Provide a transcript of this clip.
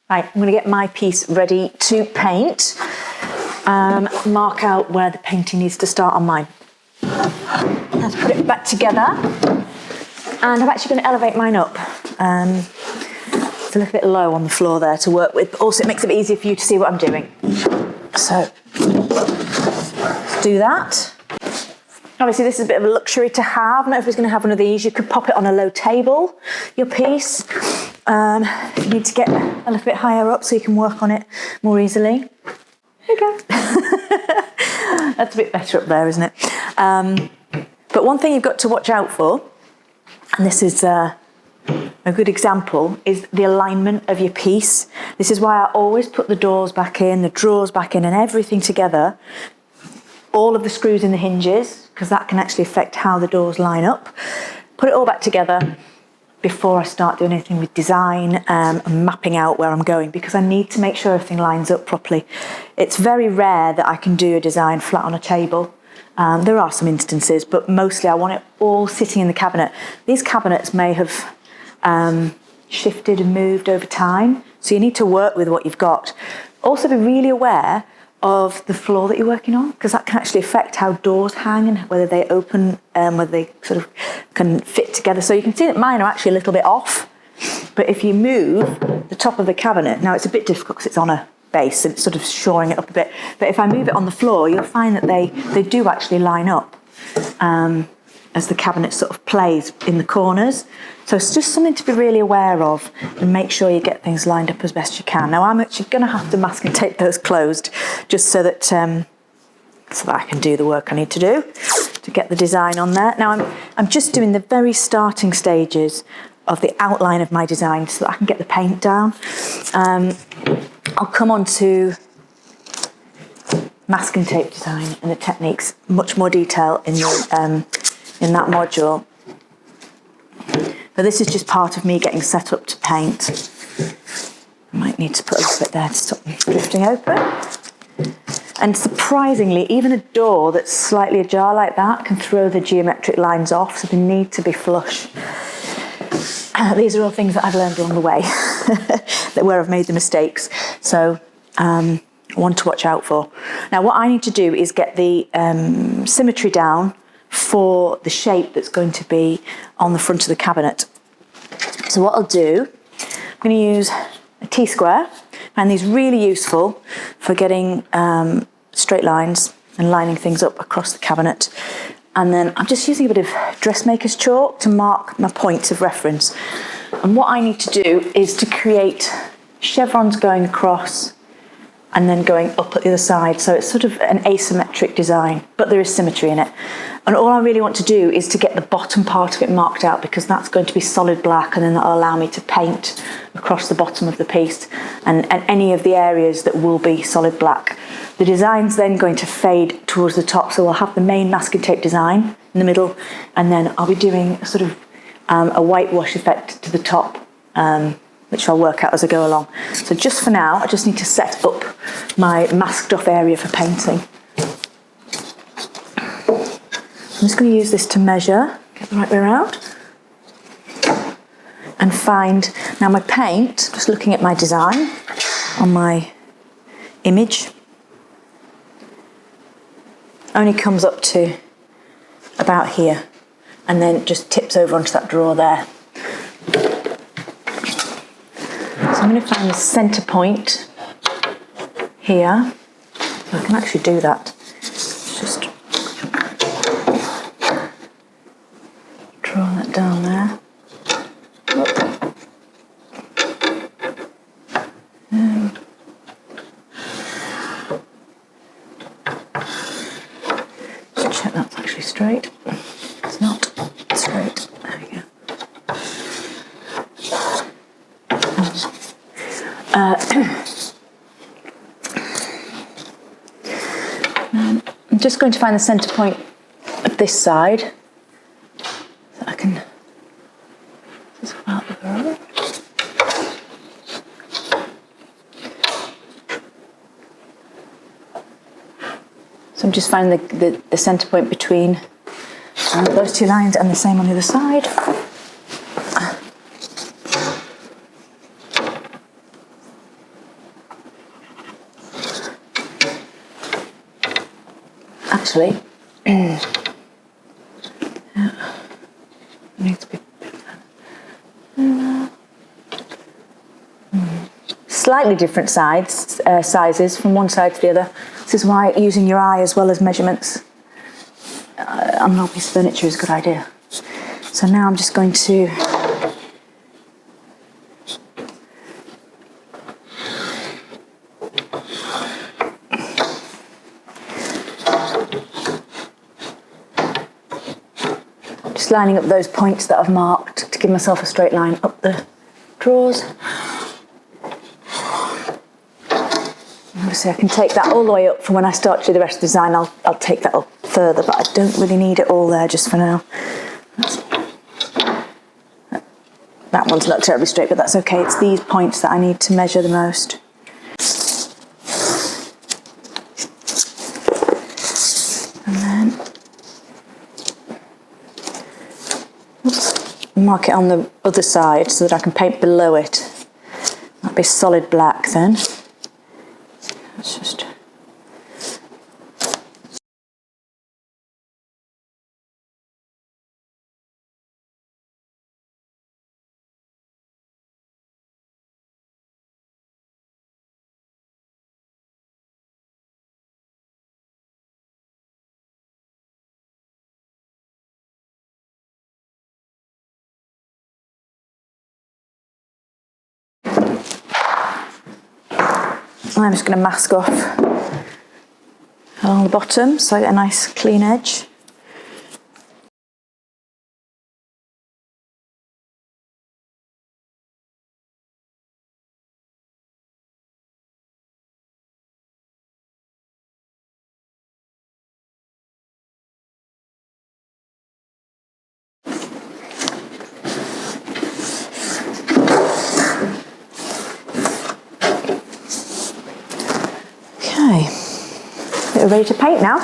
Right, I'm going to get my piece ready to paint. Mark out where the painting needs to start on mine. Let's put it back together. And I'm actually going to elevate mine up. It's a little bit low on the floor there to work with, but also it makes it easier for you to see what I'm doing. So, let's do that. Obviously this is a bit of a luxury to have. Not everybody's going to have one of these. You could pop it on a low table, your piece. If you need to get a little bit higher up so you can work on it more easily. There you go. That's a bit better up there, isn't it? But one thing you've got to watch out for, and this is a good example, is the alignment of your piece. This is why I always put the doors back in, the drawers back in, and everything together. All of the screws in the hinges, because that can actually affect how the doors line up. Put it all back together before I start doing anything with design and mapping out where I'm going, because I need to make sure everything lines up properly. It's very rare that I can do a design flat on a table. There are some instances, but mostly I want it all sitting in the cabinet. These cabinets may have shifted and moved over time, so you need to work with what you've got. Also be really aware of the floor that you're working on, because that can actually affect how doors hang and whether they open, whether they sort of can fit together. So you can see that mine are actually a little bit off, but if you move the top of the cabinet, now it's a bit difficult because it's on a base and it's sort of shoring it up a bit, but if I move it on the floor, you'll find that they do actually line up as the cabinet sort of plays in the corners. So it's just something to be really aware of and make sure you get things lined up as best you can. Now I'm actually going to have to masking tape those closed just so that I can do the work I need to do to get the design on there. Now I'm just doing the very starting stages of the outline of my design so that I can get the paint down. I'll come on to masking tape design and the techniques, much more detail in that module. But this is just part of me getting set up to paint. I might need to put a little bit there to stop them drifting open. And surprisingly, even a door that's slightly ajar like that can throw the geometric lines off, so they need to be flush. These are all things that I've learned along the way, where I've made the mistakes. So one to watch out for. Now what I need to do is get the symmetry down for the shape that's going to be on the front of the cabinet. So what I'll do, I'm going to use a T-square. I find these really useful for getting straight lines and lining things up across the cabinet. And then I'm just using a bit of dressmaker's chalk to mark my points of reference. And what I need to do is to create chevrons going across and then going up at the other side. So it's sort of an asymmetric design, but there is symmetry in it. And all I really want to do is to get the bottom part of it marked out, because that's going to be solid black, and then that'll allow me to paint across the bottom of the piece and any of the areas that will be solid black. The design's then going to fade towards the top, so we'll have the main masking tape design in the middle, and then I'll be doing a sort of a whitewash effect to the top, which I'll work out as I go along. So just for now, I just need to set up my masked off area for painting. I'm just going to use this to measure, get the right way around, and find, now my paint, just looking at my design on my image, only comes up to about here, and then just tips over onto that drawer there. So I'm going to find the centre point here. I can actually do that. Just draw that down there. Just check that's actually straight. It's not straight. There we go. I'm just going to find the centre point of this side, so I can just come out the row. So I'm just finding the centre point between those two lines, and the same on the other side. Actually, yeah, needs to be slightly different sizes from one side to the other. This is why using your eye as well as measurements on an old piece of furniture is a good idea. So now I'm just going to just lining up those points that I've marked to give myself a straight line up the drawers. Obviously I can take that all the way up for when I start to do the rest of the design. I'll take that up further, but I don't really need it all there just for now. That one's not terribly straight, but that's okay. It's these points that I need to measure the most. And then mark it on the other side so that I can paint below it. That'll be solid black then. Let's just... I'm just going to mask off along the bottom so I get a nice clean edge. Okay, we're ready to paint now.